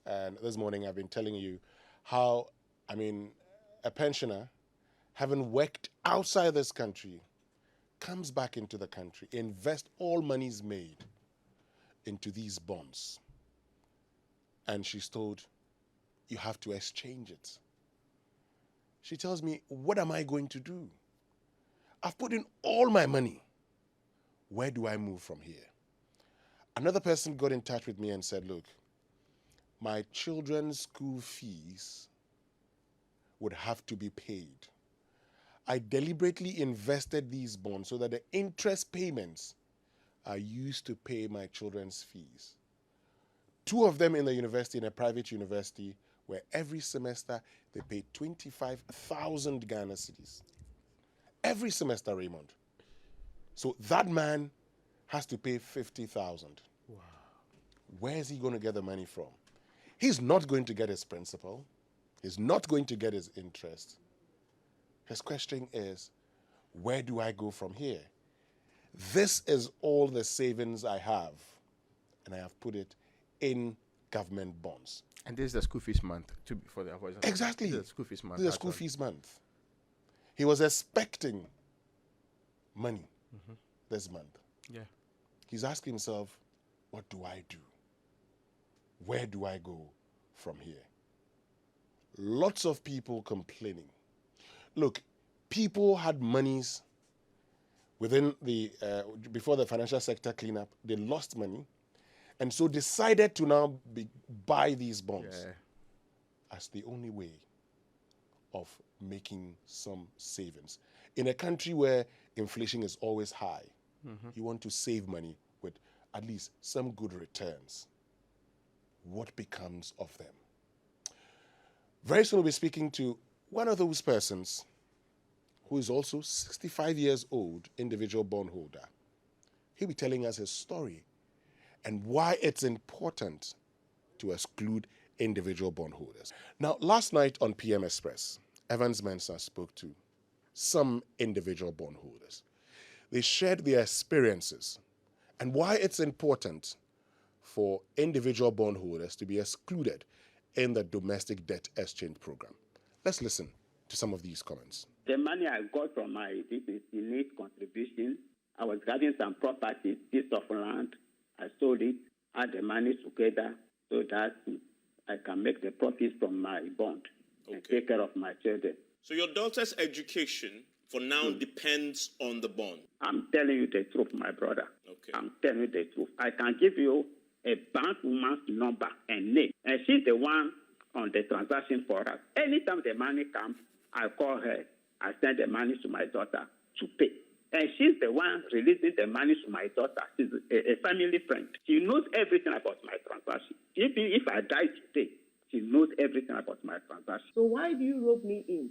And this morning I've been telling you how, a pensioner, having worked outside this country, comes back into the country, invest all monies made into these bonds. And she's told, you have to exchange it. She tells me, what am I going to do? I've put in all my money. Where do I move from here? Another person got in touch with me and said, look, my children's school fees would have to be paid. I deliberately invested these bonds so that the interest payments are used to pay my children's fees. 2 of them in the university, in a private university, where every semester they pay 25,000 Ghana cedis. Every semester, Raymond. So that man has to pay 50,000. Wow. Where is he going to get the money from? He's not going to get his principal. He's not going to get his interest. His question is, where do I go from here? This is all the savings I have, and I have put it in government bonds. And this is the school fees month for the avoidance. Exactly. This is the school fees month. This is the school fees month. He was expecting money this month. Yeah. He's asking himself, what do I do? Where do I go from here? Lots of people complaining. Look, people had monies within the, before the financial sector cleanup, they lost money, and so decided to now buy these bonds as the only way of making some savings. In a country where inflation is always high, you want to save money with at least some good returns. What becomes of them? Very soon we'll be speaking to one of those persons who is also 65 years old, individual bondholder. He'll be telling us his story and why it's important to exclude individual bondholders. Now, last night on PM Express, Evans Mensah spoke to some individual bondholders. They shared their experiences and why it's important for individual bondholders to be excluded in the domestic debt exchange program. Let's listen to some of these comments. The money I got from my innate contribution, I was getting some property, piece of land. I sold it, had the money together so that I can make the profits from my bond and take care of my children. So your daughter's education for now depends on the bond? I'm telling you the truth, my brother. Okay. I'm telling you the truth. I can give you a bank woman's number and name, and she's the one on the transaction for us. Anytime the money comes, I call her. I send the money to my daughter to pay. And she's the one releasing the money to my daughter. She's a family friend. She knows everything about my transaction. Even if I die today, she knows everything about my transaction. So why do you rope me in?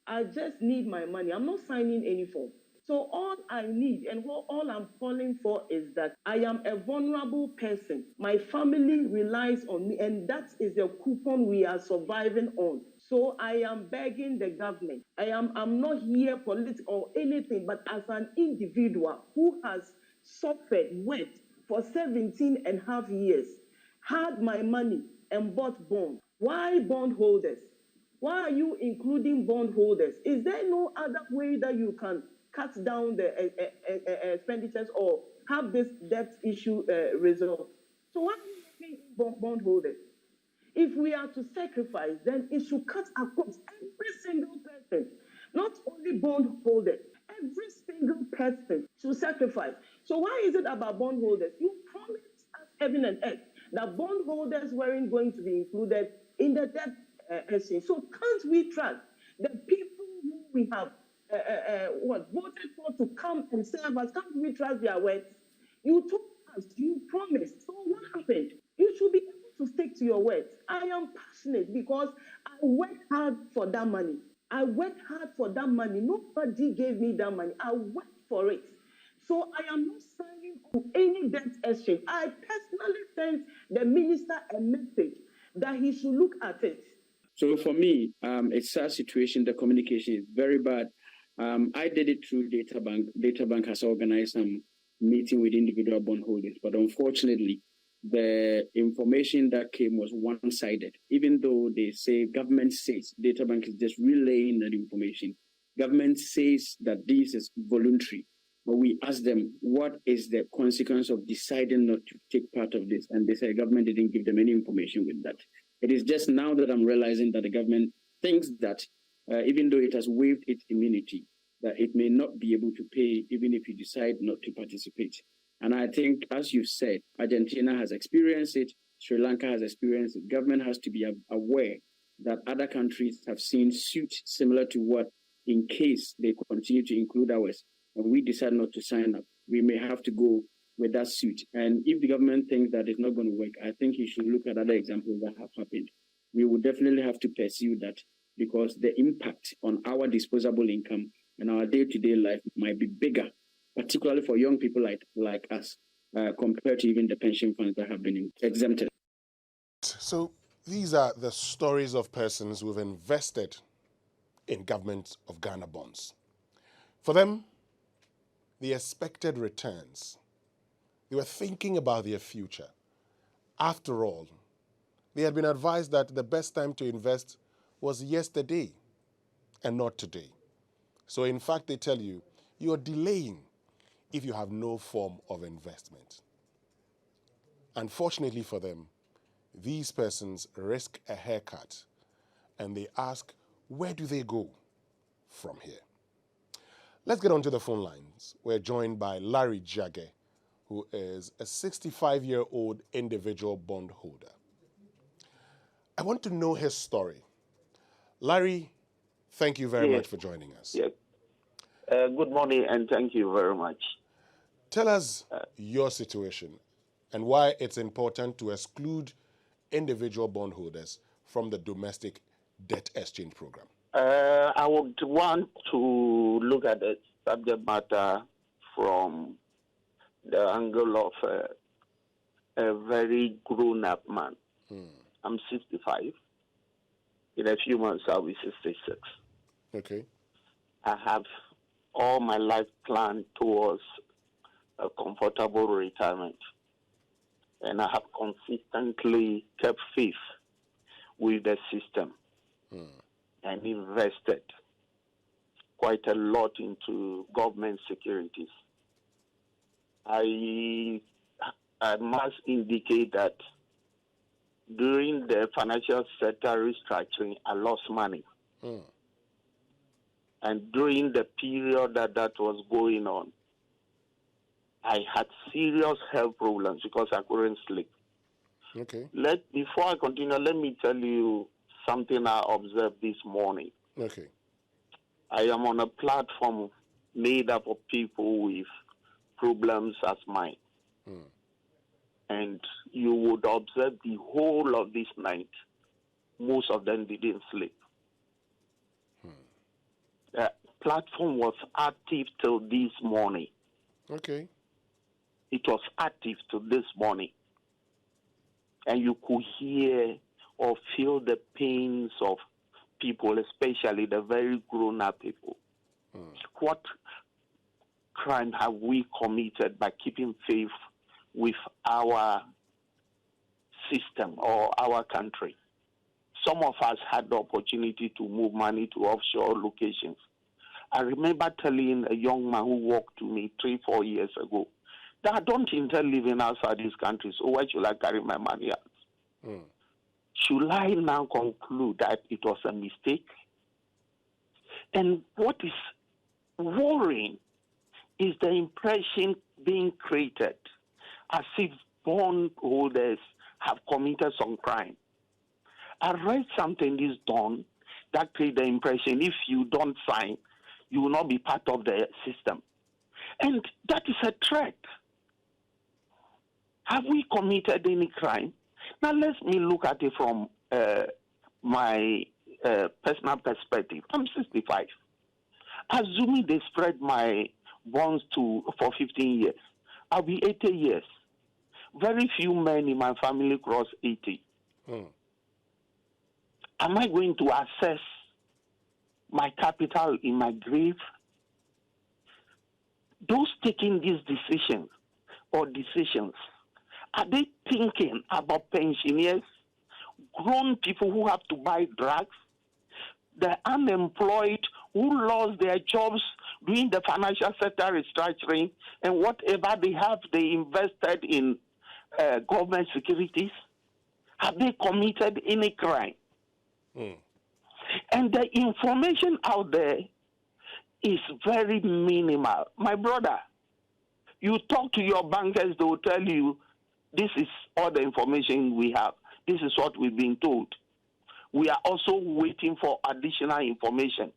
I just need my money. I'm not signing any form. So all I need and all I'm calling for is that I am a vulnerable person. My family relies on me, and that is the coupon we are surviving on. So I am begging the government. I'm not here political or anything, but as an individual who has suffered worked for 17 and a half years, had my money and bought bonds. Why bondholders? Why are you including bondholders? Is there no other way that you can cut down the expenditures or have this debt issue resolved? So why are you making bondholders? If we are to sacrifice, then it should cut across every single person, not only bondholders. Every single person should sacrifice. So why is it about bondholders? You promised us heaven and earth that bondholders weren't going to be included in the debt exchange. So can't we trust the people who we have voted for to come and serve us? Can't we trust their words? You told us, you promised. So what happened? You should be able to stick to your words. I am passionate because I worked hard for that money. I worked hard for that money. Nobody gave me that money. I worked for it. So I am not signing on any debt exchange. I personally sent the minister a message that he should look at it. So for me, it's a situation. The communication is very bad. I did it through Databank. Databank has organized some meeting with individual bondholders, but unfortunately, the information that came was one-sided. Even though they say government says, data bank is just relaying that information. Government says that this is voluntary, but we ask them, what is the consequence of deciding not to take part of this? And they say government didn't give them any information with that. It is just now that I'm realizing that the government thinks that even though it has waived its immunity, that it may not be able to pay even if you decide not to participate. And I think, as you said, Argentina has experienced it, Sri Lanka has experienced it. Government has to be aware that other countries have seen suits similar to what, in case they continue to include ours, and we decide not to sign up, we may have to go with that suit. And if the government thinks that it's not going to work, I think you should look at other examples that have happened. We will definitely have to pursue that, because the impact on our disposable income and our day-to-day life might be bigger, particularly for young people like us, compared to even the pension funds that have been exempted. So these are the stories of persons who've invested in Government of Ghana bonds. For them, the expected returns, they were thinking about their future. After all, they had been advised that the best time to invest was yesterday and not today. So in fact, they tell you, you're delaying if you have no form of investment. Unfortunately for them, these persons risk a haircut and they ask, where do they go from here? Let's get onto the phone lines. We're joined by Larry Jiagge, who is a 65-year-old individual bondholder. I want to know his story. Larry, thank you very much for joining us. Yes. Good morning, and thank you very much. Tell us your situation and why it's important to exclude individual bondholders from the domestic debt exchange program. I would want to look at the subject matter from the angle of a very grown-up man. I'm 65. In a few months, I'll be 66. Okay. I have all my life planned towards a comfortable retirement. And I have consistently kept faith with the system and invested quite a lot into government securities. I must indicate that during the financial sector restructuring, I lost money. And during the period that was going on, I had serious health problems because I couldn't sleep. Okay. Before I continue, let me tell you something I observed this morning. Okay. I am on a platform made up of people with problems as mine. And you would observe the whole of this night, most of them didn't sleep. The platform was active till this morning. Okay. It was active till this morning. And you could hear or feel the pains of people, especially the very grown-up people. What crime have we committed by keeping faith with our system or our country? Some of us had the opportunity to move money to offshore locations. I remember telling a young man who walked to me 3-4 years ago that I don't intend living outside this country, so why should I carry my money out? Should I now conclude that it was a mistake? And what is worrying is the impression being created as if bondholders have committed some crime. I read something this dawn that created the impression if you don't sign, you will not be part of the system. And that is a threat. Have we committed any crime? Now, let me look at it from my personal perspective. I'm 65. Assuming they spread my bonds for 15 years, I'll be 80 years. Very few men in my family cross 80. Am I going to access my capital in my grave? Those taking these decisions Are they thinking about pensioners, grown people who have to buy drugs, the unemployed who lost their jobs during the financial sector restructuring, and whatever they have, they invested in government securities? Have they committed any crime? And the information out there is very minimal. My brother, you talk to your bankers, they will tell you, this is all the information we have. This is what we've been told. We are also waiting for additional information.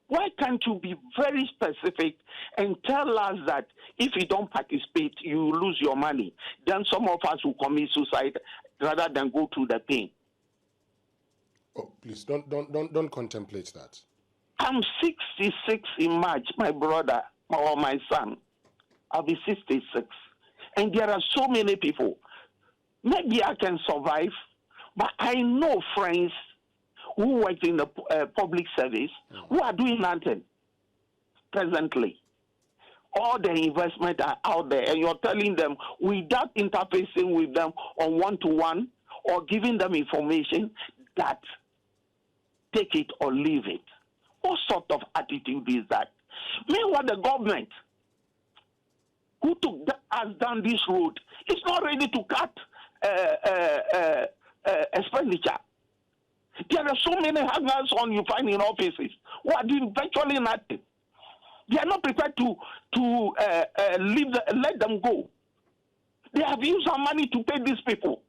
Why can't you be very specific and tell us that if you don't participate, you lose your money? Then some of us will commit suicide rather than go through the pain. Oh, please don't contemplate that. I'm 66 in March, my brother or my son. I'll be 66. And there are so many people. Maybe I can survive, but I know friends who work in the public service who are doing nothing presently. All the investment are out there, and you're telling them without interfacing with them on one-to-one or giving them information that take it or leave it. What sort of attitude is that? Meanwhile, the government who took us down this road is not ready to cut expenditure. There are so many hangers on you find in offices who are doing virtually nothing. They are not prepared to let them go. They have used our money to pay these people.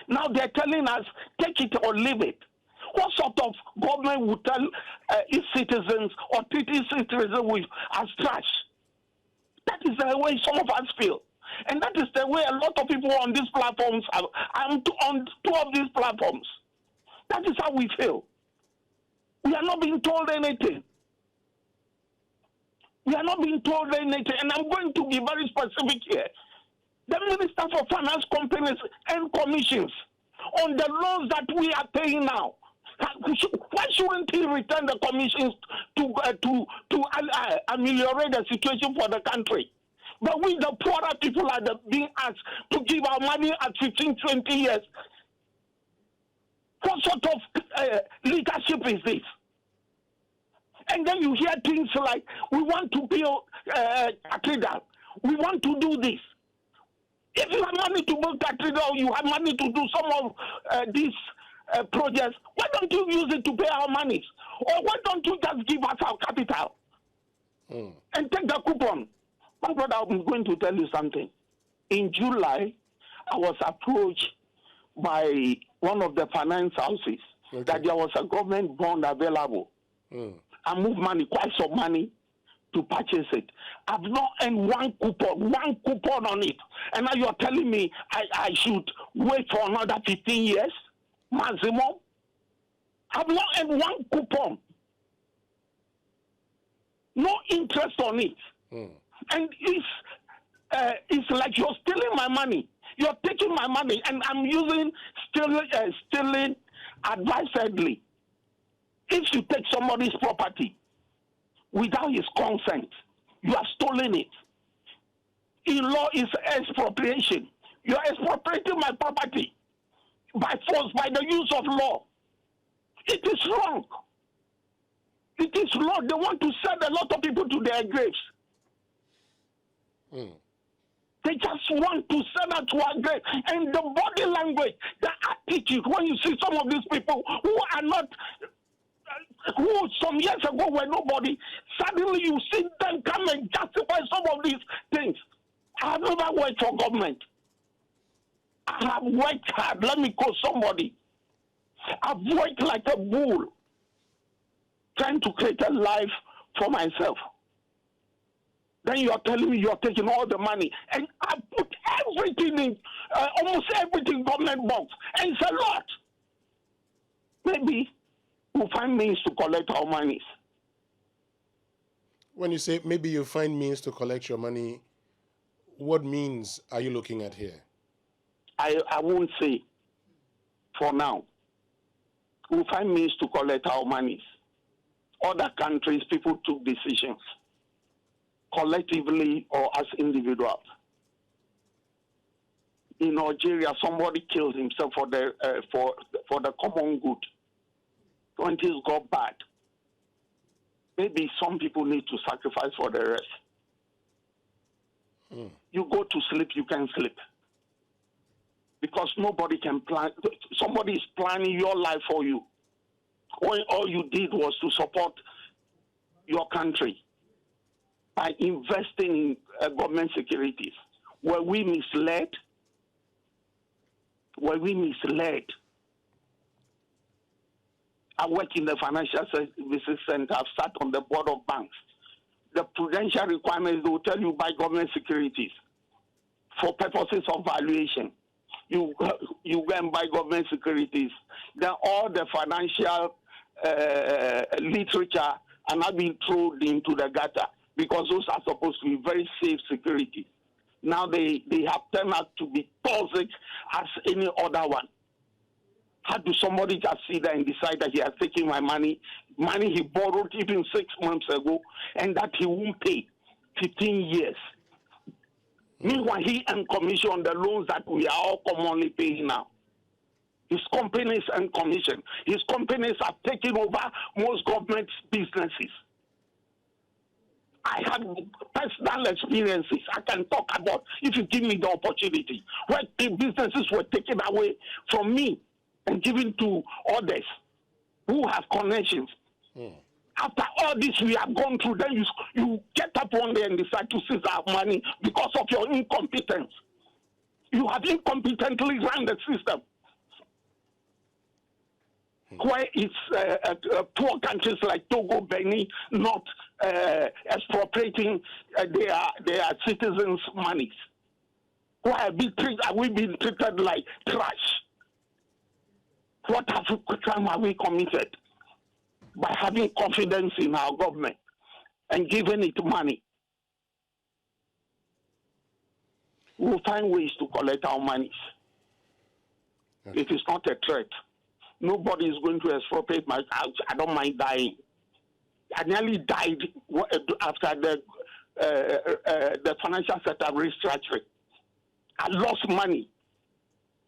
Now they're telling us, take it or leave it. What sort of government would tell its citizens or treat its citizens as trash? That is the way some of us feel. And that is the way a lot of people on these platforms are. I'm on two of these platforms. That is how we feel. We are not being told anything. We are not being told anything. And I'm going to be very specific here. The Minister for Finance, Companies and Commissions on the loans that we are paying now. Why shouldn't he return the commissions to ameliorate the situation for the country? But we, the poorer people, are being asked to give our money at 15, 20 years. What sort of leadership is this? And then you hear things like, we want to build cathedral. We want to do this. If you have money to build cathedral, you have money to do some of these projects, why don't you use it to pay our monies? Or why don't you just give us our capital and take the coupon? My brother, I'm going to tell you something. In July, I was approached by one of the finance houses that there was a government bond available. I moved money, quite some money, to purchase it. I've not earned one coupon on it. And now you're telling me I should wait for another 15 years maximum? I've not earned one coupon. No interest on it. And it's like you're stealing my money. You're taking my money, and I'm using stealing advisedly. If you take somebody's property without his consent, you have stolen it. In law, is expropriation. You are expropriating my property by force, by the use of law. It is wrong. It is wrong. They want to send a lot of people to their graves. They just want to send us to our grave. And the body language, the attitude, when you see some of these people who are not, who some years ago were nobody, suddenly you see them come and justify some of these things. I have never worked for government. I have worked hard. Let me call somebody. I've worked like a bull, trying to create a life for myself. Then you are telling me you are taking all the money. And I put everything in, almost everything government box. And it's a lot. Maybe we'll find means to collect our monies. When you say maybe you find means to collect your money, what means are you looking at here? I won't say for now. We'll find means to collect our monies. Other countries, people took decisions, collectively or as individuals. in Algeria, somebody killed himself for the common good. When things got bad, maybe some people need to sacrifice for the rest. You go to sleep, you can sleep. Because nobody can plan. Somebody is planning your life for you. When all you did was to support your country by investing in government securities. Were we misled? Were we misled? I work in the Financial Services Center. I've sat on the board of banks. The prudential requirements, they will tell you buy government securities for purposes of valuation. You go and buy government securities. Then all the financial literature are not being thrown into the gutter because those are supposed to be very safe securities. Now they have turned out to be toxic as any other one. How do somebody just sit there and decide that he has taken my money he borrowed even 6 months ago, and that he won't pay 15 years? Meanwhile, he and commission on the loans that we are all commonly paying now. His companies and commission. His companies have taken over most government businesses. I have personal experiences I can talk about if you give me the opportunity. Where the businesses were taken away from me and given to others who have connections. After all this we have gone through, then you get up one day and decide to seize our money because of your incompetence. You have incompetently run the system. Where it's poor countries like Togo, Benin not expropriating their citizens' monies. Why are we being treated like trash? What crime have we committed by having confidence in our government and giving it money? We'll find ways to collect our monies. Okay. It is not a threat. Nobody is going to expropriate my house. I don't mind dying. I nearly died after the financial sector restructuring. I lost money.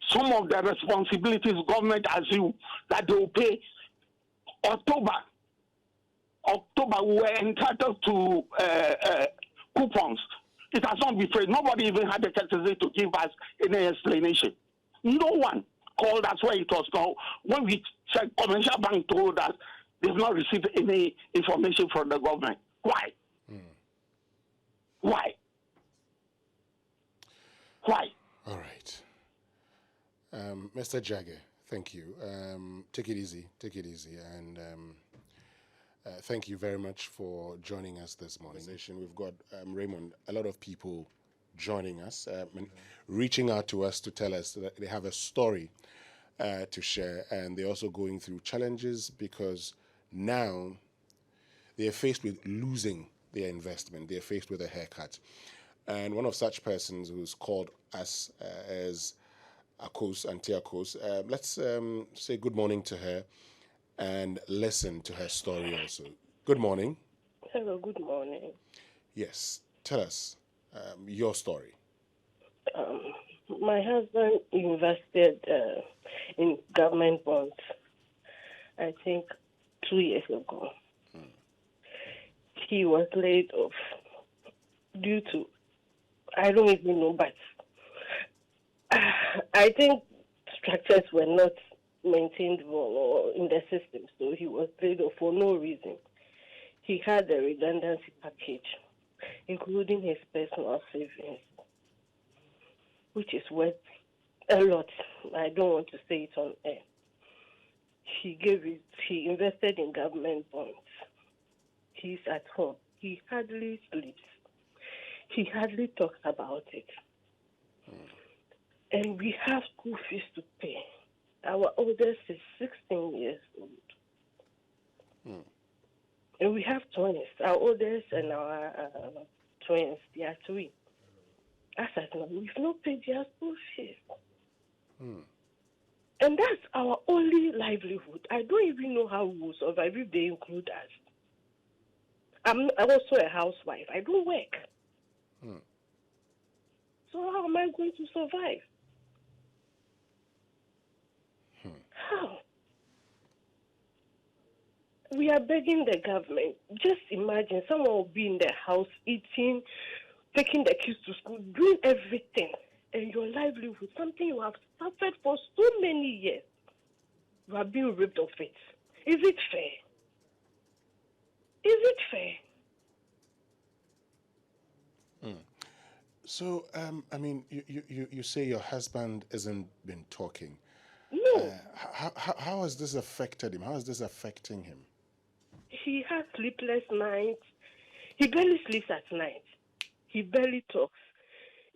Some of the responsibilities government assume that they will pay October we were entitled to coupons. It has not been paid. Nobody even had the courtesy to give us any explanation. No one called us where it was now. When we checked, commercial bank told us they've not received any information from the government. Why? Why? Why? All right. Mr. Jiagge, thank you. Take it easy. And thank you very much for joining us this morning. We've got, Raymond, a lot of people joining us, and reaching out to us to tell us that they have a story to share, and they're also going through challenges because now they're faced with losing their investment. They're faced with a haircut. And one of such persons who's called us as Akos, Auntie Akos, let's say good morning to her and listen to her story also. Good morning. Hello, good morning. Yes, tell us your story. My husband invested in government bonds, I think 2 years ago. He was laid off due to, I don't even know, but I think structures were not maintained well or in the system, so he was laid off for no reason. He had a redundancy package, including his personal savings, which is worth a lot. I don't want to say it on air. He invested in government bonds. He's at home. He hardly sleeps. He hardly talks about it. And we have school fees to pay. Our oldest is 16 years old. And we have twins. Our oldest and our twins, they are 3. As I know, we've not paid their school fees. And that's our only livelihood. I don't even know how we will survive if they include us. I'm also a housewife. I don't work. So how am I going to survive? How? We are begging the government. Just imagine someone will be in the house eating, taking the kids to school, doing everything, and your livelihood, something you have suffered for so many years, you are being ripped of it. Is it fair? Is it fair? So, I mean, you say your husband hasn't been talking. No. How has this affected him? How is this affecting him? He has sleepless nights. He barely sleeps at night. He barely talks.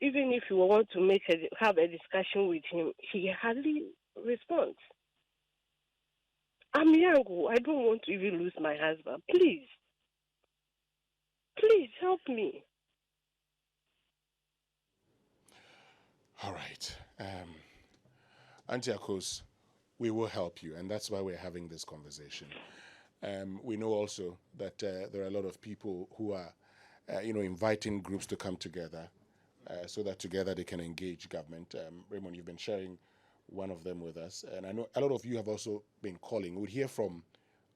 Even if you want to have a discussion with him, he hardly responds. I'm young. I don't want to even lose my husband. Please. Please help me. All right. Auntie Akos, we will help you, and that's why we're having this conversation. We know also that there are a lot of people who are, inviting groups to come together so that together they can engage government. Raymond, you've been sharing one of them with us, and I know a lot of you have also been calling. We'll hear from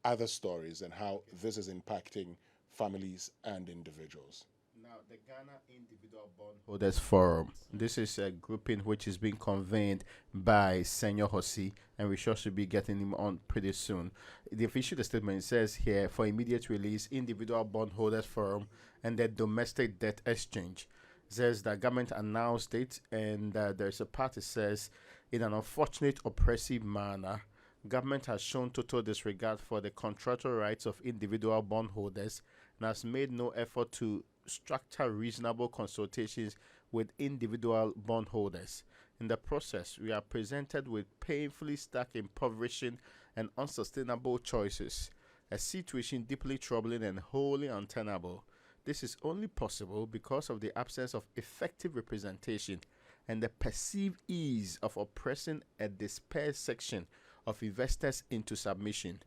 other stories and how this is impacting families and individuals. Now, the Ghana Individual Bondholders Forum. This is a grouping which is being convened by Senyo Hosi, and we should be getting him on pretty soon. The official statement says here, for immediate release, Individual Bondholders Forum and the Domestic Debt Exchange. Says that government announced it, and there's a part that says, in an unfortunate, oppressive manner, government has shown total disregard for the contractual rights of individual bondholders and has made no effort to structure reasonable consultations with individual bondholders. In the process, we are presented with painfully stark, impoverishing, and unsustainable choices, a situation deeply troubling and wholly untenable. This is only possible because of the absence of effective representation and the perceived ease of oppressing a dispersed section of investors into submission.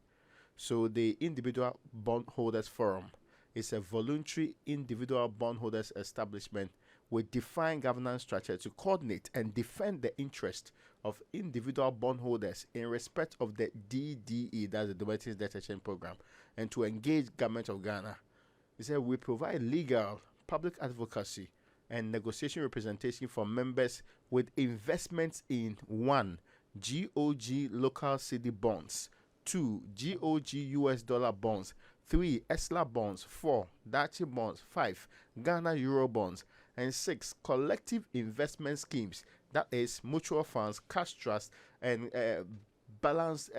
So the Individual Bondholders Forum is a voluntary individual bondholders establishment with defined governance structure to coordinate and defend the interest of individual bondholders in respect of the DDE, that's the Domestic Debt Exchange Program, and to engage government of Ghana. He said we provide legal, public advocacy, and negotiation representation for members with investments in 1. GOG local city bonds, 2. GOG US dollar bonds, 3. ESLA bonds, 4. Dachi bonds, 5. Ghana Euro bonds, and 6. Collective investment schemes, that is mutual funds, cash trust, and balanced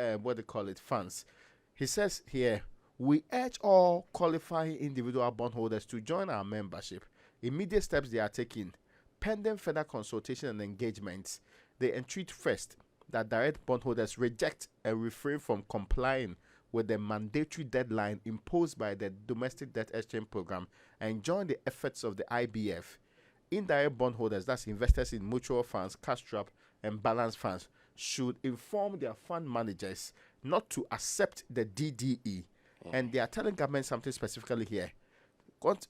funds. He says here, we urge all qualifying individual bondholders to join our membership. Immediate steps they are taking, pending further consultation and engagements. They entreat first that direct bondholders reject and refrain from complying with the mandatory deadline imposed by the Domestic Debt Exchange Program and join the efforts of the IBF. Indirect bondholders, that's investors in mutual funds, cash trap, and balance funds, should inform their fund managers not to accept the DDE. And they are telling government something specifically here.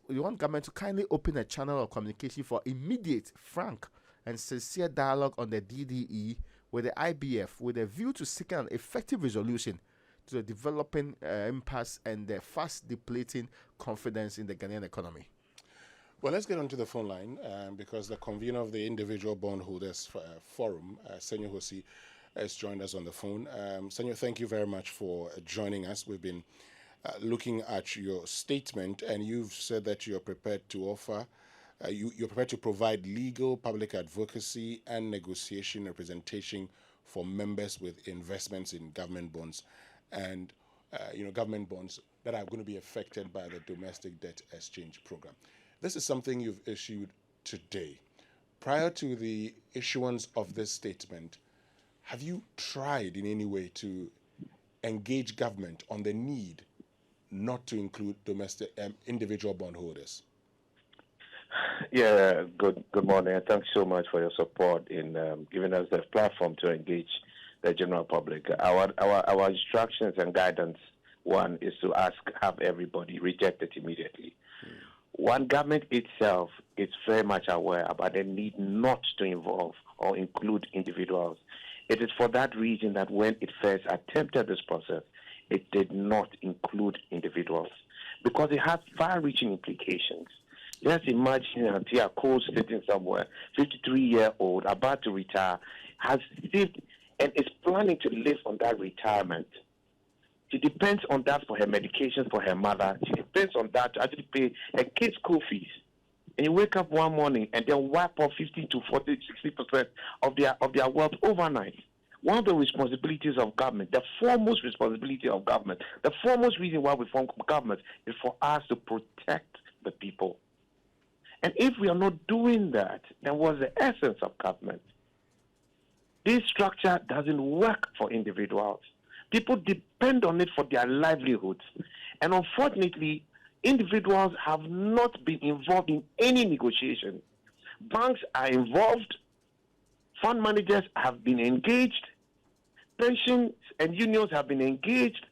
We want government to kindly open a channel of communication for immediate, frank, and sincere dialogue on the DDE with the IBF with a view to seeking an effective resolution to the developing impasse and the fast depleting confidence in the Ghanaian economy. Well, let's get onto the phone line because the convener of the Individual Bondholders Forum, Senyo Hosi, has joined us on the phone. Senyo, thank you very much for joining us. We've been looking at your statement, and you've said that you're prepared to offer, you're prepared to provide legal, public advocacy, and negotiation representation for members with investments in government bonds and government bonds that are going to be affected by the Domestic Debt Exchange Program. This is something you've issued today. Prior to the issuance of this statement, have you tried in any way to engage government on the need not to include domestic individual bondholders? Yeah, good morning, and thanks so much for your support in giving us the platform to engage the general public. Our instructions and guidance, one, is to have everybody reject it immediately. One, government itself is very much aware about the need not to involve or include individuals It is for that reason that when it first attempted this process, it did not include individuals because it has far-reaching implications. Just imagine Auntie Akos sitting somewhere, 53-year-old, about to retire, has saved and is planning to live on that retirement. She depends on that for her medication for her mother. She depends on that to actually pay her kids' school fees. And you wake up one morning and then wipe off 50 to 40, 60% of their wealth overnight. One of the responsibilities of government, the foremost responsibility of government, the foremost reason why we form government is for us to protect the people. And if we are not doing that, then what's the essence of government? This structure doesn't work for individuals. People depend on it for their livelihoods. And unfortunately, individuals have not been involved in any negotiation. Banks are involved. Fund managers have been engaged. Pensions and unions have been engaged.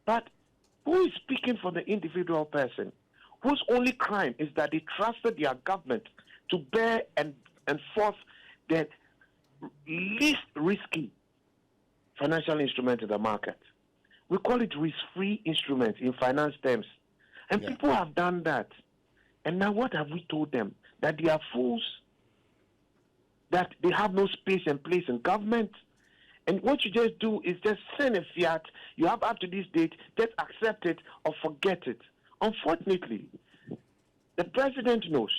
But who is speaking for the individual person? Whose only crime is that they trusted their government to bear and enforce the least risky financial instrument in the market. We call it risk-free instruments in finance terms. And people have done that. And now what have we told them? That they are fools? That they have no space and place in government? And what you just do is just send a fiat. You have up to this date, just accept it or forget it. Unfortunately, the president knows,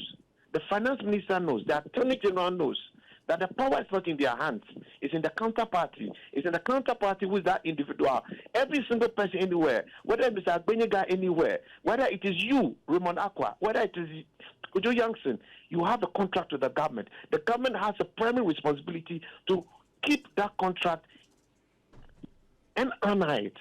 the finance minister knows, the attorney general knows that the power is not in their hands. It's in the counterparty. It's in the counterparty with that individual. Every single person anywhere, whether it's Mr. Agbenyega anywhere, whether it is you, Raymond Akwa, whether it is Kojo Youngson, you have a contract with the government. The government has a primary responsibility to keep that contract and honor it.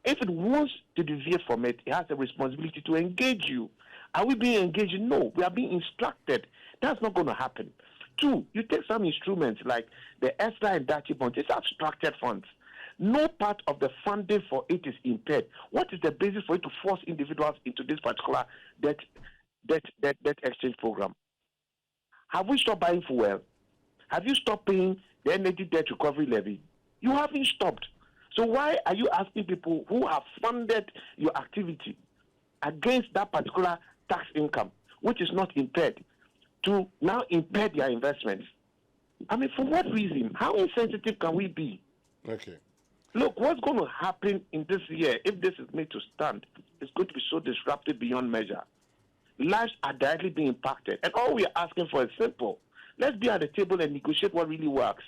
If it wants to deviate from it, it has a responsibility to engage you. Are we being engaged? No, we are being instructed. That's not going to happen. Two, you take some instruments like the ESRA and DACHI bonds. It's abstracted funds. No part of the funding for it is impaired. What is the basis for it to force individuals into this particular debt exchange program? Have we stopped buying fuel? Have you stopped paying the energy debt recovery levy? You haven't stopped. So why are you asking people who have funded your activity against that particular tax income, which is not impaired, to now impair their investments? I mean, for what reason? How insensitive can we be? Okay. Look, what's going to happen in this year, if this is made to stand, is going to be so disruptive beyond measure. Lives are directly being impacted. And all we are asking for is simple. Let's be at the table and negotiate what really works.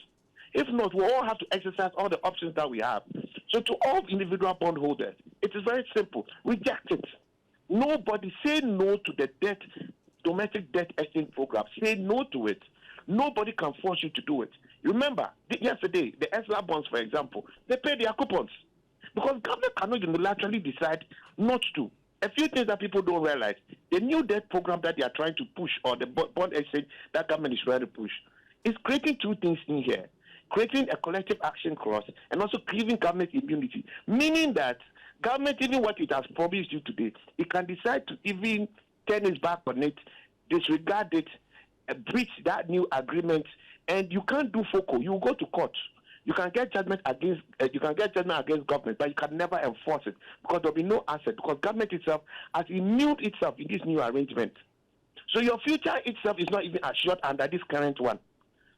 If not, we all have to exercise all the options that we have. So to all individual bondholders, it is very simple. Reject it. Nobody say no to the domestic debt exchange program. Say no to it. Nobody can force you to do it. Remember, yesterday, the ESRA bonds, for example, they pay their coupons. Because government cannot unilaterally decide not to. A few things that people don't realize. The new debt program that they are trying to push, or the bond exchange that government is trying to push, is creating two things in here. Creating a collective action clause and also giving government immunity. Meaning that government, even what it has promised you today, it can decide to even turn its back on it, disregard it, breach that new agreement, and you can't do FOCO. You will go to court. You can get judgment against government, but you can never enforce it because there will be no asset because government itself has immuned itself in this new arrangement. So your future itself is not even assured under this current one.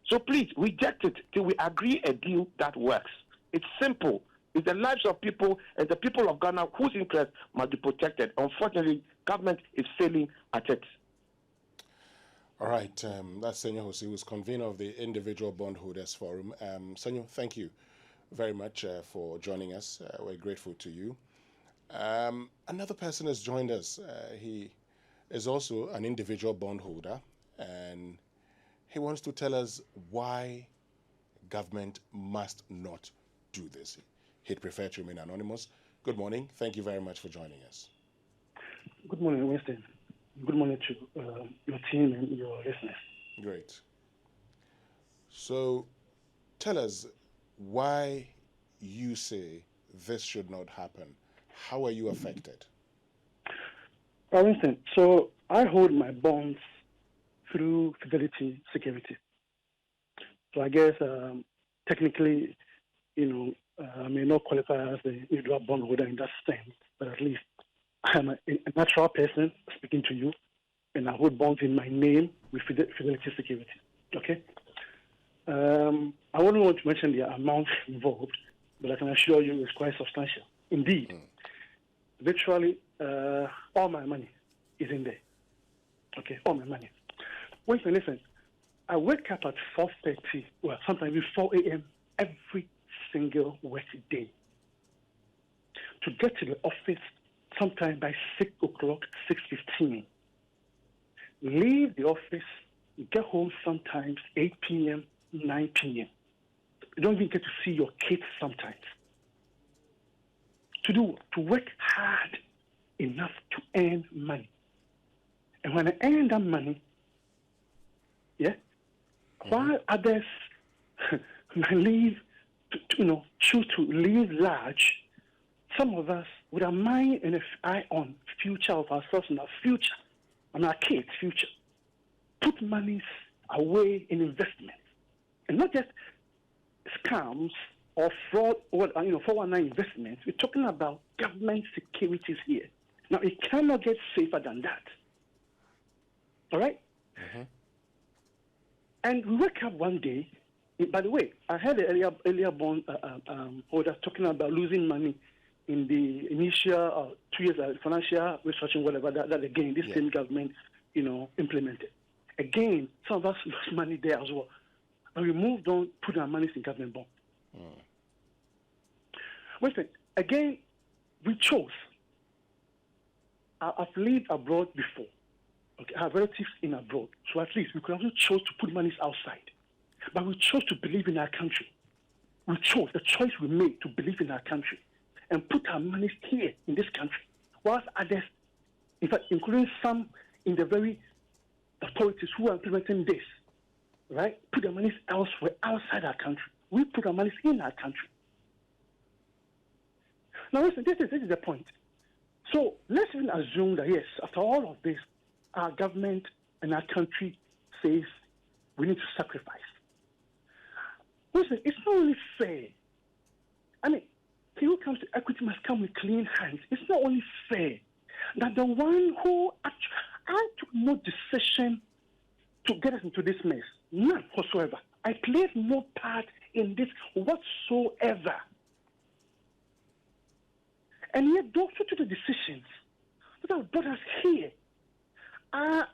So please reject it till we agree a deal that works. It's simple. It's the lives of people and the people of Ghana whose interests must be protected. Unfortunately, government is failing at it. All right, that's Senyo Hosi, who's convener of the Individual Bondholders Forum. Senyo, thank you very much for joining us. We're grateful to you. Another person has joined us. He is also an individual bondholder, and he wants to tell us why government must not do this. He'd prefer to remain anonymous. Good morning. Thank you very much for joining us. Good morning, Winston. Good morning to your team and your listeners. Great. So tell us why you say this should not happen. How are you affected? Winston, so I hold my bonds through Fidelity Security. So I guess technically, I may not qualify as an individual bondholder in that sense, but at least I am a natural person speaking to you, and I hold bonds in my name with Fidelity Security. Okay? I wouldn't want to mention the amount involved, but I can assure you it's quite substantial. Indeed, virtually all my money is in there. Okay, all my money. Listen, I wake up at 4:30, well, sometimes even 4 a.m. every single work day to get to the office sometime by 6 o'clock, 6:15. Leave the office, get home sometimes 8 p.m., 9 p.m. You don't even get to see your kids sometimes. To work hard enough to earn money. And when I earn that money, while others might leave, choose to live large, some of us, with our mind and an eye on future of ourselves and our future, and our kids' future, put monies away in investments. And not just scams or fraud or 419 investments. We're talking about government securities here. Now, it cannot get safer than that. All right? Mm-hmm. And we wake up one day. By the way, I heard the earlier bond holder talking about losing money in the initial 2 years financial restructuring, whatever, that again, this same government, implemented. Again, some of us lost money there as well. And we moved on, put our money in government bond. Listen, again, we chose. I've lived abroad before. Okay, I have relatives in abroad. So at least we could also choose to put monies outside. But we chose to believe in our country. We chose, the choice we made to believe in our country and put our monies here in this country. Whilst others, in fact, including some in the very authorities who are implementing this, right, put their monies elsewhere, outside our country. We put our monies in our country. Now listen, this is the point. So let's even assume that, yes, after all of this, our government and our country says we need to sacrifice. Listen, it's not only fair. I mean, he who comes to equity must come with clean hands. It's not only fair that the one who I took no decision to get us into this mess. None whatsoever. I played no part in this whatsoever. And yet those who took the decisions that have brought us here are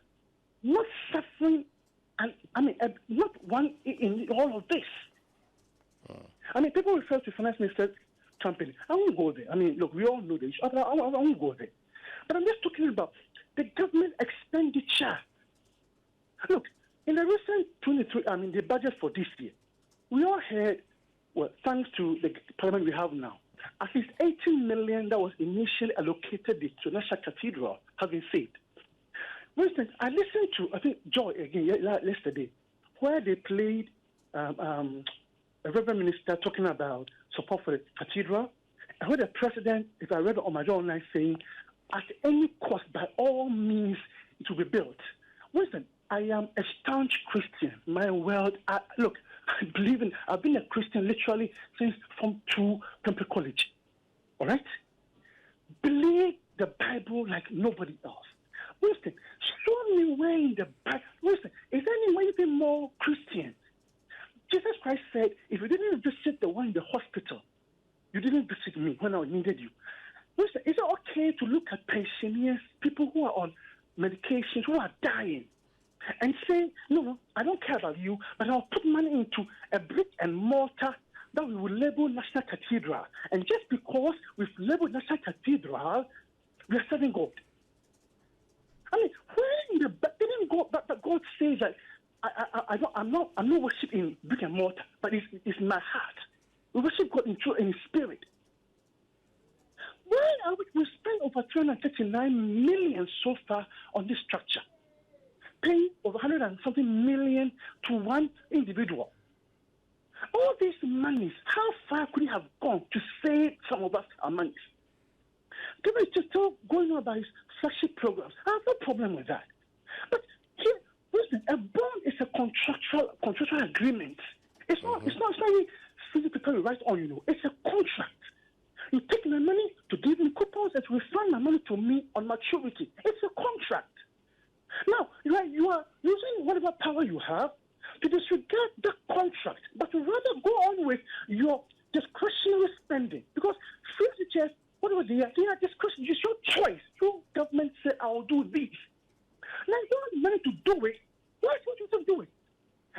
not suffering, and not one in all of this. I mean, people refer to finance minister company. I won't go there. I mean, look, we all know the issue. I won't go there. But I'm just talking about the government expenditure. Look, in the recent the budget for this year, we all heard, well, thanks to the parliament we have now, at least 18 million that was initially allocated to National Cathedral have been saved. For instance, I listened to, I think, Joy again yesterday, where they played a Reverend Minister talking about support for the cathedral. I heard the President, if I read it on my online, saying, at any cost, by all means, it will be built. Listen, I am a staunch Christian. My world, look, I've been a Christian literally since Form 2 Temple College. All right? Believe the Bible like nobody else. Listen, show me where in the Bible. Listen, is there any way you be more Christian? Jesus Christ said, if you didn't visit the one in the hospital, you didn't visit me when I needed you. Listen, is it okay to look at pensioners, people who are on medications, who are dying, and say, no, I don't care about you, but I'll put money into a brick and mortar that we will label National Cathedral. And just because we've labeled National Cathedral, we are serving God. I mean, where in the didn't God, but God says that I'm not worshiping brick and mortar, but it's in my heart. We worship God in truth and in spirit. Why are we spent over 239 million so far on this structure, paying over 100 and something million to one individual? All these monies, how far could it have gone to save some of us our monies? People are still going on about his flagship programs. I have no problem with that. But here, listen, a bond is a contractual agreement. It's not paper you write on, it's a contract. You take my money to give me coupons and to refund my money to me on maturity. It's a contract. Now, you are using whatever power you have to disregard that contract, but to rather go on with your discretionary spending. Because free teachers, whatever they are discretionary. It's your choice. Your government said, I will do this. Now, you don't have money to do it. Why don't you do it?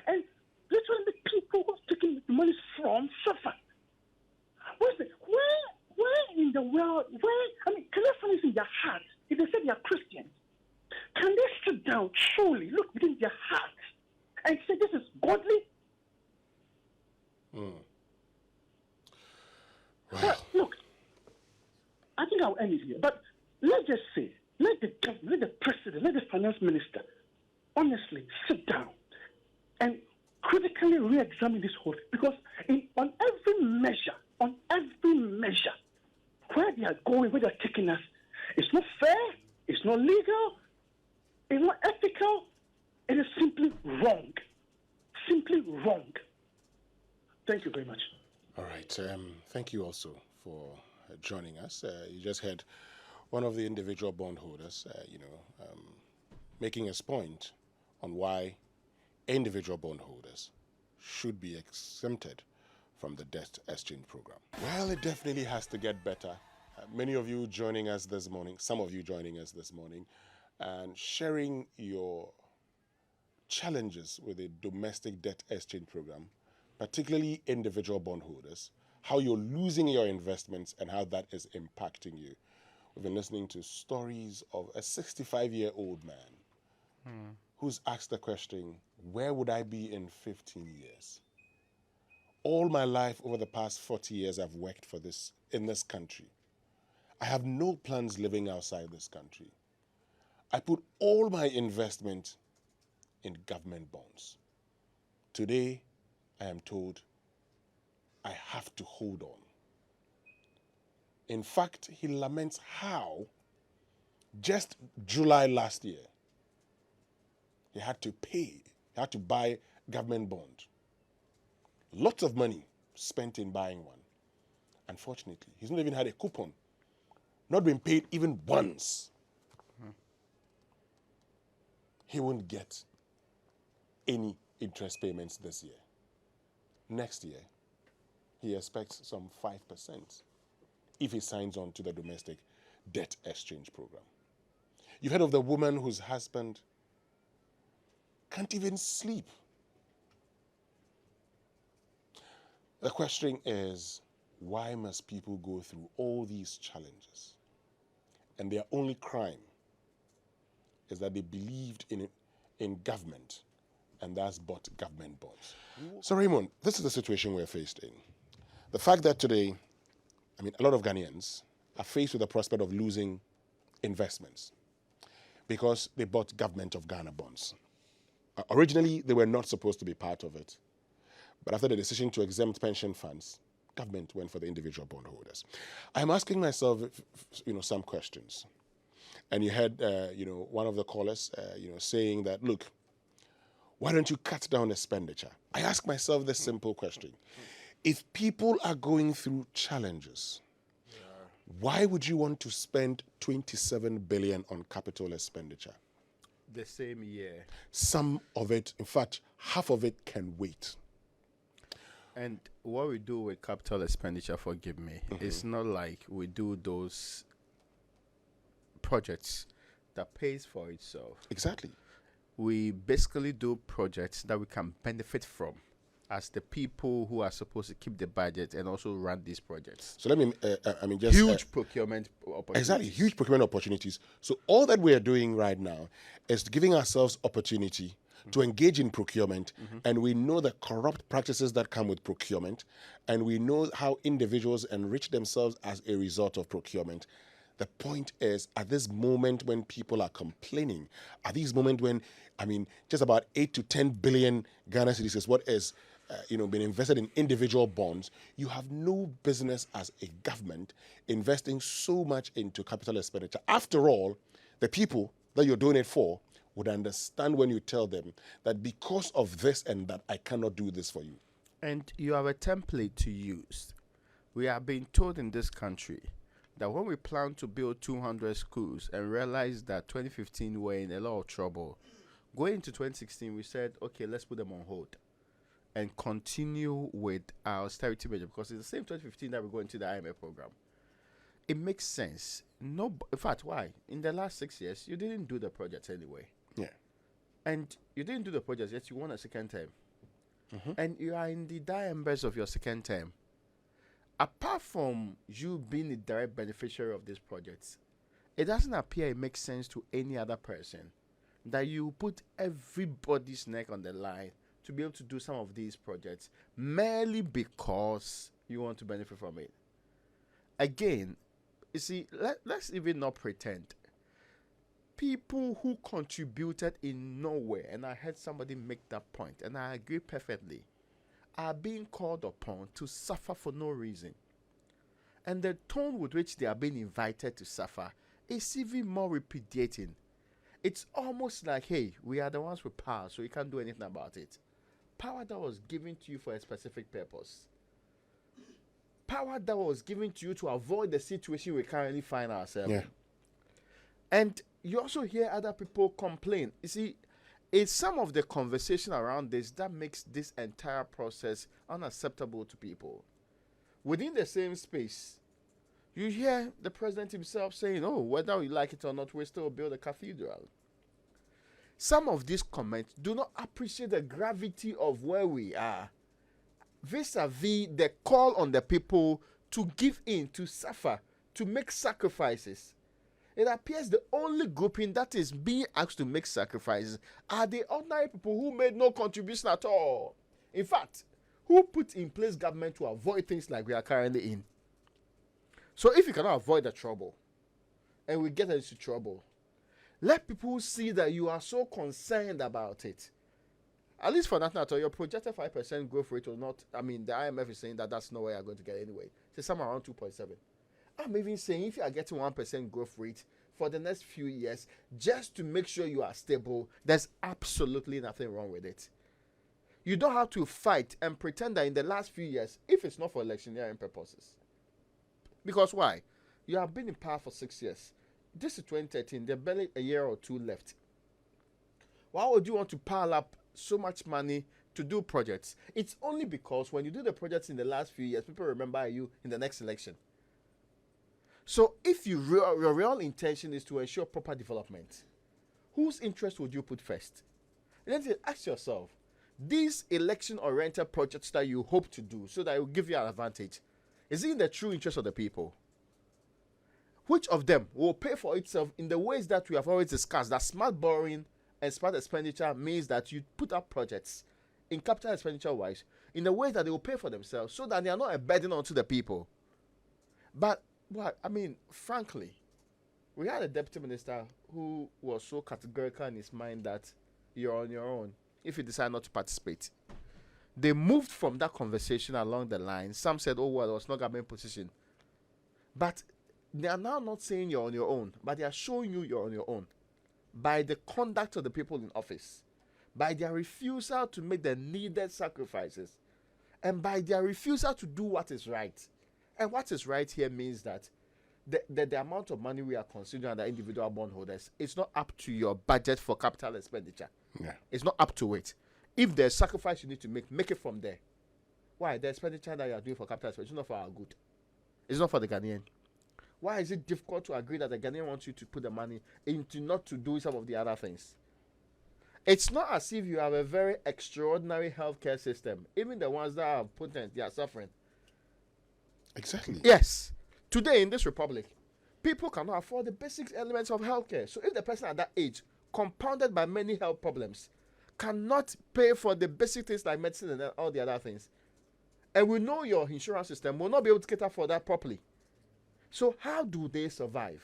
And literally the people who are taking the money from suffer. Where in the world, can they find this in their heart? If they say they are Christians, can they sit down, truly look within their heart and say this is godly? Wow. Look, I think I'll end it here. But let's just say, let the government, let the president, let the finance minister honestly sit down and critically re-examine this whole thing. Because on every measure, where they are going, where they are taking us, it's not fair, it's not legal, it's not ethical, it is simply wrong. Simply wrong. Thank you very much. All right. Thank you also for joining us. You just heard one of the individual bondholders, making his point on why individual bondholders should be exempted from the debt exchange program. Well, it definitely has to get better. Many of you joining us this morning, some of you joining us this morning, and sharing your challenges with the domestic debt exchange program, particularly individual bondholders, how you're losing your investments and how that is impacting you. We've been listening to stories of a 65-year-old man who's asked the question, where would I be in 15 years? All my life, over the past 40 years, I've worked in this country. I have no plans living outside this country. I put all my investment in government bonds. Today, I am told I have to hold on. In fact, he laments how just July last year, he had to buy government bond. Lots of money spent in buying one. Unfortunately, he's not even had a coupon, not been paid even once. He won't get any interest payments this year. Next year, he expects some 5% if he signs on to the domestic debt exchange program. You've heard of the woman whose husband can't even sleep. The question is, why must people go through all these challenges? And their only crime is that they believed in government and thus bought government bonds. So Raymond, this is the situation we're faced in. The fact that today, a lot of Ghanaians are faced with the prospect of losing investments because they bought government of Ghana bonds. Originally, they were not supposed to be part of it. But after the decision to exempt pension funds, government went for the individual bondholders. I'm asking myself, some questions. And you heard, one of the callers, saying that, look, why don't you cut down expenditure? I ask myself this simple question. If people are going through challenges, why would you want to spend 27 billion on capital expenditure? The same year. Some of it, in fact, half of it can wait. And what we do with capital expenditure, forgive me, it's not like we do those projects that pays for itself. Exactly. We basically do projects that we can benefit from as the people who are supposed to keep the budget and also run these projects. So let me, just... Huge procurement opportunities. Exactly, huge procurement opportunities. So all that we are doing right now is giving ourselves opportunity to engage in procurement, and we know the corrupt practices that come with procurement, and we know how individuals enrich themselves as a result of procurement. The point is, at this moment when people are complaining, at this moment when, just about 8 to 10 billion Ghana cedis is what is, been invested in individual bonds, you have no business as a government investing so much into capital expenditure. After all, the people that you're doing it for would understand when you tell them that because of this and that, I cannot do this for you. And you have a template to use. We have been told in this country that when we plan to build 200 schools and realized that 2015 were in a lot of trouble, going into 2016, we said, okay, let's put them on hold and continue with our austerity measure, because it's the same 2015 that we go into the IMF program. It makes sense. No, in fact, why? In the last 6 years, you didn't do the projects anyway. Yeah. And you didn't do the projects, yet you won a second term. And you are in the dire embers of your second term. Apart from you being the direct beneficiary of these projects, it doesn't appear it makes sense to any other person that you put everybody's neck on the line to be able to do some of these projects merely because you want to benefit from it. Again, you see, let's even not pretend. People who contributed in nowhere, and I heard somebody make that point, and I agree perfectly, are being called upon to suffer for no reason. And the tone with which they are being invited to suffer is even more repudiating. It's almost like, hey, we are the ones with power, so you can't do anything about it. Power that was given to you for a specific purpose. Power that was given to you to avoid the situation we currently find ourselves in. And you also hear other people complain. You see, it's some of the conversation around this that makes this entire process unacceptable to people. Within the same space, you hear the president himself saying, oh, whether we like it or not, we still build a cathedral. Some of these comments do not appreciate the gravity of where we are, vis-a-vis the call on the people to give in, to suffer, to make sacrifices. It appears the only grouping that is being asked to make sacrifices are the ordinary people who made no contribution at all. In fact, who put in place government to avoid things like we are currently in. So if you cannot avoid the trouble, and we get into trouble, let people see that you are so concerned about it. At least for that matter, your projected 5% growth rate will not, I mean, the IMF is saying that that's not where you're going to get anyway. It's somewhere around 2.7. I'm even saying if you are getting 1% growth rate for the next few years, just to make sure you are stable, there's absolutely nothing wrong with it. You don't have to fight and pretend that in the last few years, if it's not for electioneering purposes. Because why? You have been in power for 6 years. This is 2013. There's barely a year or two left. Why would you want to pile up so much money to do projects? It's only because when you do the projects in the last few years, people remember you in the next election. So if your real intention is to ensure proper development, whose interest would you put first? And then ask yourself, these election-oriented projects that you hope to do so that it will give you an advantage, is it in the true interest of the people? Which of them will pay for itself in the ways that we have always discussed, that smart borrowing and smart expenditure means that you put up projects in capital expenditure-wise in the way that they will pay for themselves so that they are not a burden onto the people. But well, I mean, frankly, we had a deputy minister who was so categorical in his mind that you're on your own if you decide not to participate. They moved from that conversation along the line. Some said, oh, well, it was not government position. But they are now not saying you're on your own, but they are showing you you're on your own by the conduct of the people in office, by their refusal to make the needed sacrifices, and by their refusal to do what is right. And what is right here means that the amount of money we are considering under individual bondholders is not up to your budget for capital expenditure. Yeah. It's not up to it. If there's sacrifice you need to make it from there. Why? The expenditure that you are doing for capital expenditure is not for our good. It's not for the Ghanaian. Why is it difficult to agree that the Ghanaian wants you to put the money into not to do some of the other things? It's not as if you have a very extraordinary healthcare system. Even the ones that are potent, they are suffering. Exactly. Yes. Today in this republic, people cannot afford the basic elements of healthcare. So if the person at that age, compounded by many health problems, cannot pay for the basic things like medicine and all the other things, and we know your insurance system will not be able to cater for that properly. So how do they survive?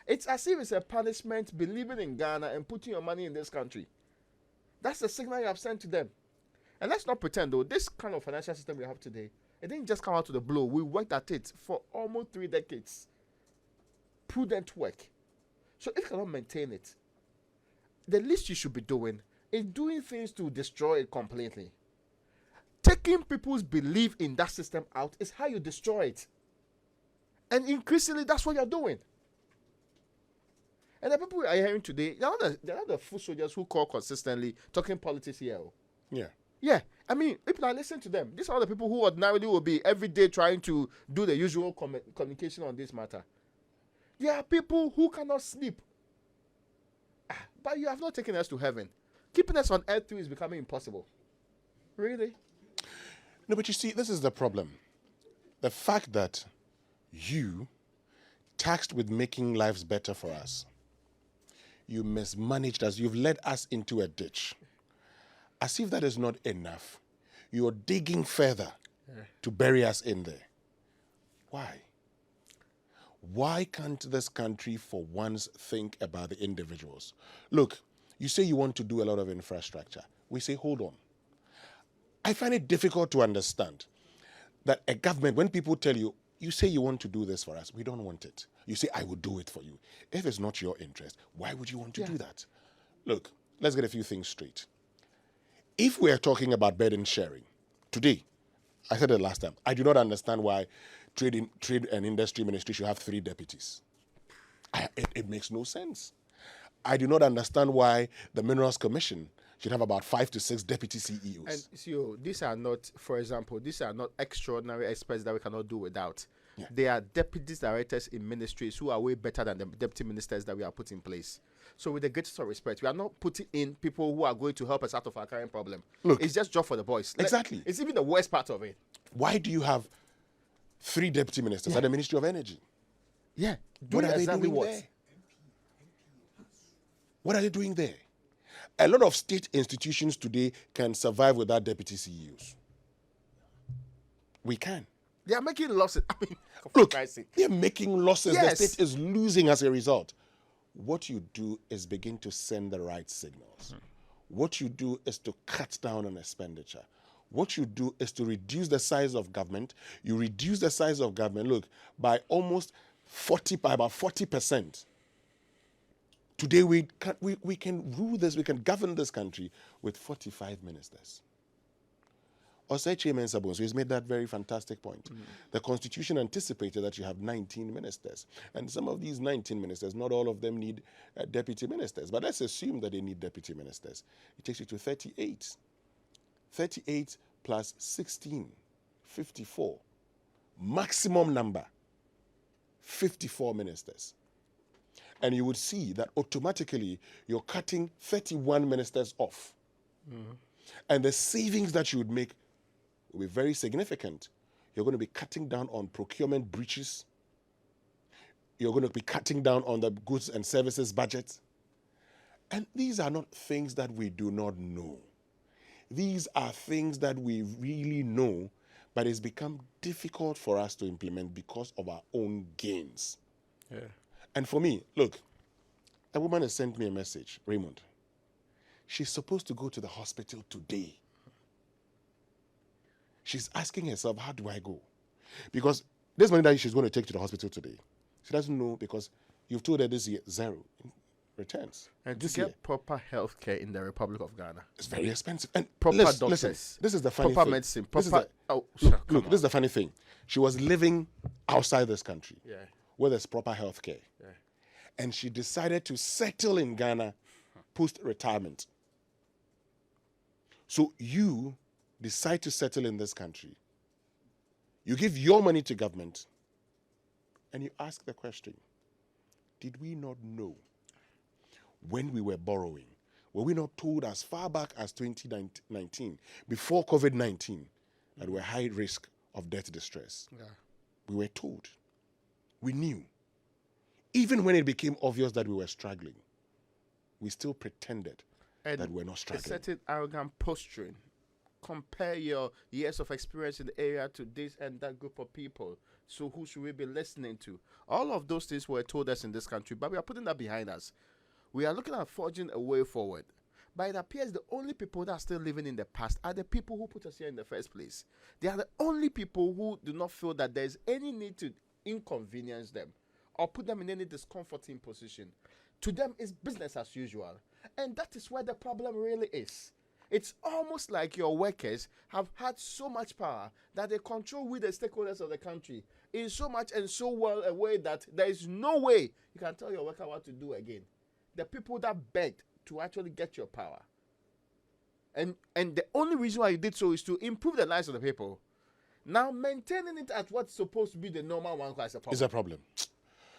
It's as if it's a punishment believing in Ghana and putting your money in this country. That's the signal you have sent to them. And let's not pretend though, this kind of financial system we have today, it didn't just come out to the blow. We worked at it for almost 3 decades. Prudent work. So if you cannot maintain it, the least you should be doing is doing things to destroy it completely. taking people's belief in that system out is how you destroy it. And increasingly, that's what you're doing. And the people we are hearing today, they're not the foot soldiers who call consistently talking politics here. Yeah. Yeah. I mean, people are listening to them. These are the people who ordinarily will be every day trying to do the usual communication on this matter. There are people who cannot sleep. But you have not taken us to heaven. Keeping us on earth too is becoming impossible. Really? No, but you see, this is the problem. The fact that you, tasked with making lives better for us, you mismanaged us, you've led us into a ditch. As if that is not enough, you're digging further to bury us in there. Why? Why can't this country for once think about the individuals? Look, you say you want to do a lot of infrastructure. We say, hold on. I find it difficult to understand that a government, when people tell you, you say you want to do this for us, we don't want it. You say, I will do it for you. If it's not your interest, why would you want to do that? Look, let's get a few things straight. If we are talking about burden sharing, today, I said it last time, I do not understand why Trade and Industry Ministry should have 3 deputies. It makes no sense. I do not understand why the Minerals Commission should have about 5 to 6 deputy CEOs. And so these are not, for example, these are not extraordinary experts that we cannot do without. Yeah. They are deputy directors in ministries who are way better than the deputy ministers that we are put in place. So with the greatest of respect, we are not putting in people who are going to help us out of our current problem. Look, it's just job for the boys. Exactly. It's even the worst part of it. Why do you have 3 deputy ministers at the Ministry of Energy? Yeah. What are they doing there? What are they doing there? A lot of state institutions today can survive without deputy CEOs. We can. They are making losses. I mean, look, they're making losses. Yes. The state is losing as a result. What you do is begin to send the right signals. What you do is to cut down on expenditure. What you do is to reduce the size of government. You reduce the size of government, look, by about 40%. Today we can rule this, we can govern this country with 45 ministers. Osei Mensah, so he's made that very fantastic point. The Constitution anticipated that you have 19 ministers. And some of these 19 ministers, not all of them need deputy ministers. But let's assume that they need deputy ministers. It takes you to 38. 38 plus 16, 54. Maximum number, 54 ministers. And you would see that automatically you're cutting 31 ministers off. And the savings that you would make will be very significant. You're going to be cutting down on procurement breaches. You're going to be cutting down on the goods and services budget. And these are not things that we do not know. These are things that we really know, but it's become difficult for us to implement because of our own gains. Yeah. And for me, look, a woman has sent me a message, Raymond. She's supposed to go to the hospital today. She's asking herself, how do I go? Because this money that she's going to take to the hospital today, she doesn't know because you've told her this year, 0 returns. And to get proper health care in the Republic of Ghana, it's very expensive. And proper doctors, listen, this is the funny proper thing. medicine, This proper... look, this is the funny thing. She was living outside this country where there's proper health care. And she decided to settle in Ghana post-retirement. So you decide to settle in this country. You give your money to government and you ask the question, did we not know when we were borrowing? Were we not told as far back as 2019, before COVID-19, that we're high risk of debt distress? We were told. We knew. Even when it became obvious that we were struggling, we still pretended that we're not struggling. A certain arrogant posturing. Compare your years of experience in the area to this and that group of people. So who should we be listening to? All of those things were told us in this country, but we are putting that behind us. We are looking at forging a way forward. But it appears the only people that are still living in the past are the people who put us here in the first place. They are the only people who do not feel that there is any need to inconvenience them or put them in any discomforting position. To them, it's business as usual. And that is where the problem really is. It's almost like your workers have had so much power that they control with the stakeholders of the country in so much and so well a way that there is no way you can tell your worker what to do again. The people that begged to actually get your power. And the only reason why you did so is to improve the lives of the people. Now, maintaining it at what's supposed to be the normal one is a problem. It's a problem.